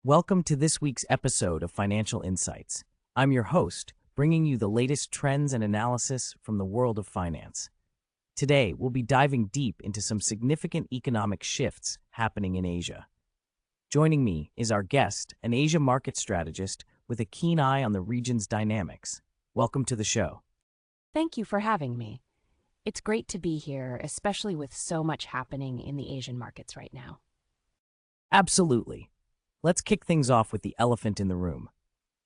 Welcome to this week's episode of Financial Insights. I'm your host, bringing you the latest trends and analysis from the world of finance. Today, we'll be diving deep into some significant economic shifts happening in Asia. Joining me is our guest, an Asia market strategist with a keen eye on the region's dynamics. Welcome to the show. Thank you for having me. It's great to be here, especially with so much happening in the Asian markets right now. Absolutely. Let's kick things off with the elephant in the room.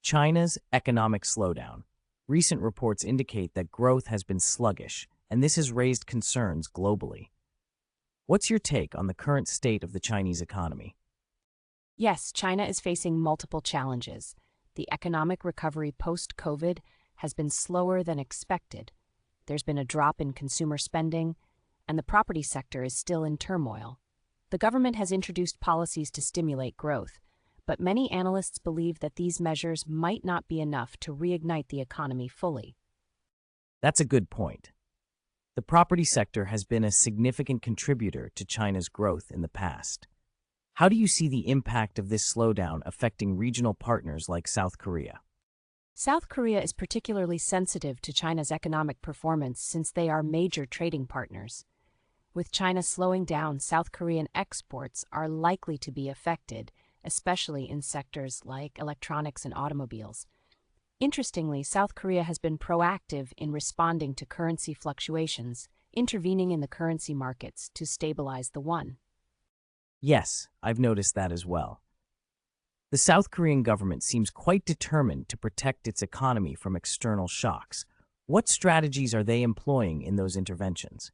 China's economic slowdown. Recent reports indicate that growth has been sluggish, and this has raised concerns globally. What's your take on the current state of the Chinese economy? Yes, China is facing multiple challenges. The economic recovery post-COVID has been slower than expected. There's been a drop in consumer spending, and the property sector is still in turmoil. The government has introduced policies to stimulate growth, but many analysts believe that these measures might not be enough to reignite the economy fully. That's a good point. The property sector has been a significant contributor to China's growth in the past. How do you see the impact of this slowdown affecting regional partners like South Korea? South Korea is particularly sensitive to China's economic performance since they are major trading partners. With China slowing down, South Korean exports are likely to be affected, especially in sectors like electronics and automobiles. Interestingly, South Korea has been proactive in responding to currency fluctuations, intervening in the currency markets to stabilize the won. Yes, I've noticed that as well. The South Korean government seems quite determined to protect its economy from external shocks. What strategies are they employing in those interventions?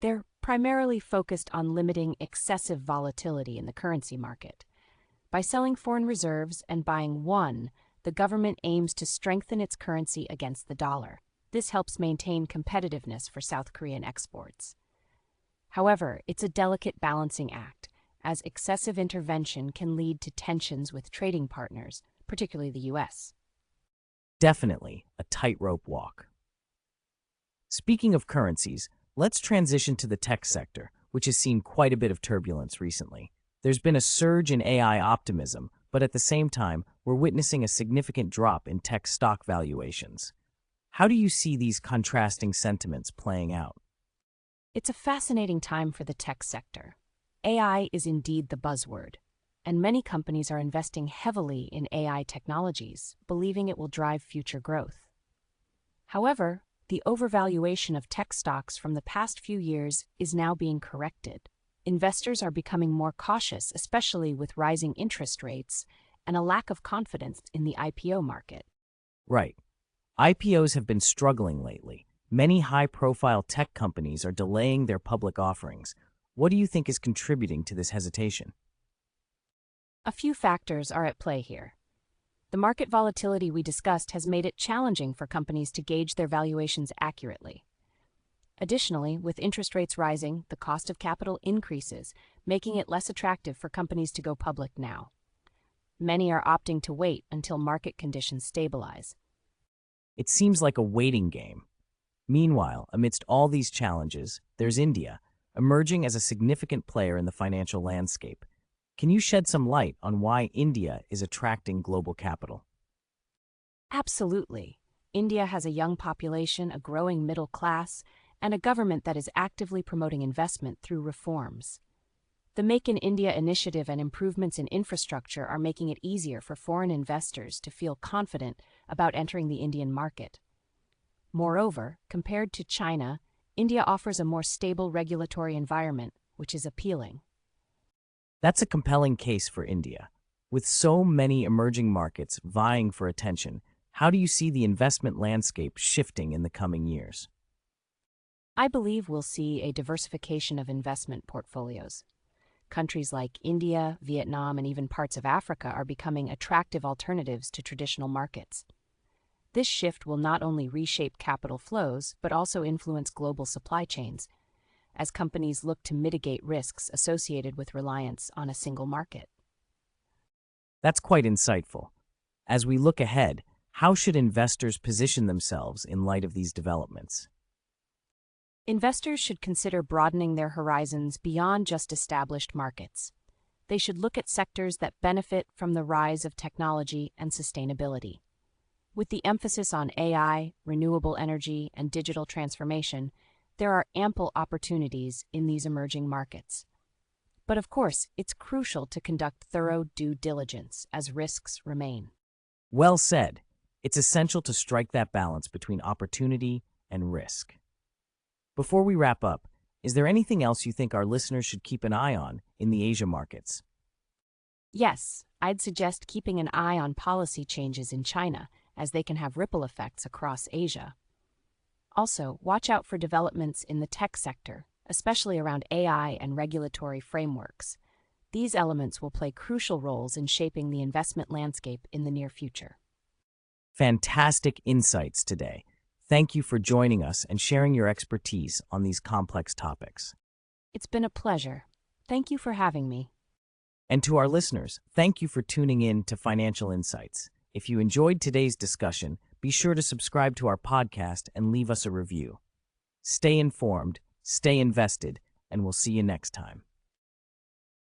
They're primarily focused on limiting excessive volatility in the currency market. By selling foreign reserves and buying won, the government aims to strengthen its currency against the dollar. This helps maintain competitiveness for South Korean exports. However, it's a delicate balancing act, as excessive intervention can lead to tensions with trading partners, particularly the U.S. Definitely a tightrope walk. Speaking of currencies, let's transition to the tech sector, which has seen quite a bit of turbulence recently. There's been a surge in AI optimism, but at the same time, we're witnessing a significant drop in tech stock valuations. How do you see these contrasting sentiments playing out? It's a fascinating time for the tech sector. AI is indeed the buzzword, and many companies are investing heavily in AI technologies, believing it will drive future growth. However, the overvaluation of tech stocks from the past few years is now being corrected. Investors are becoming more cautious, especially with rising interest rates and a lack of confidence in the IPO market. Right. IPOs have been struggling lately. Many high-profile tech companies are delaying their public offerings. What do you think is contributing to this hesitation? A few factors are at play here. The market volatility we discussed has made it challenging for companies to gauge their valuations accurately. Additionally, with interest rates rising, the cost of capital increases, making it less attractive for companies to go public now. Many are opting to wait until market conditions stabilize. It seems like a waiting game. Meanwhile, amidst all these challenges, there's India, emerging as a significant player in the financial landscape. Can you shed some light on why India is attracting global capital? Absolutely. India has a young population, a growing middle class, and a government that is actively promoting investment through reforms. The Make in India initiative and improvements in infrastructure are making it easier for foreign investors to feel confident about entering the Indian market. Moreover, compared to China, India offers a more stable regulatory environment, which is appealing. That's a compelling case for India. With so many emerging markets vying for attention, how do you see the investment landscape shifting in the coming years? I believe we'll see a diversification of investment portfolios. Countries like India, Vietnam, and even parts of Africa are becoming attractive alternatives to traditional markets. This shift will not only reshape capital flows, but also influence global supply chains, as companies look to mitigate risks associated with reliance on a single market. That's quite insightful. As we look ahead, how should investors position themselves in light of these developments? Investors should consider broadening their horizons beyond just established markets. they should look at sectors that benefit from the rise of technology and sustainability. With the emphasis on AI, renewable energy, and digital transformation, there are ample opportunities in these emerging markets. But of course, it's crucial to conduct thorough due diligence as risks remain. Well said. It's essential to strike that balance between opportunity and risk. Before we wrap up, is there anything else you think our listeners should keep an eye on in the Asia markets? Yes, I'd suggest keeping an eye on policy changes in China, as they can have ripple effects across Asia. Also, watch out for developments in the tech sector, especially around AI and regulatory frameworks. These elements will play crucial roles in shaping the investment landscape in the near future. Fantastic insights today. Thank you for joining us and sharing your expertise on these complex topics. It's been a pleasure. Thank you for having me. And to our listeners, thank you for tuning in to Financial Insights. If you enjoyed today's discussion, be sure to subscribe to our podcast and leave us a review. Stay informed, stay invested, and we'll see you next time.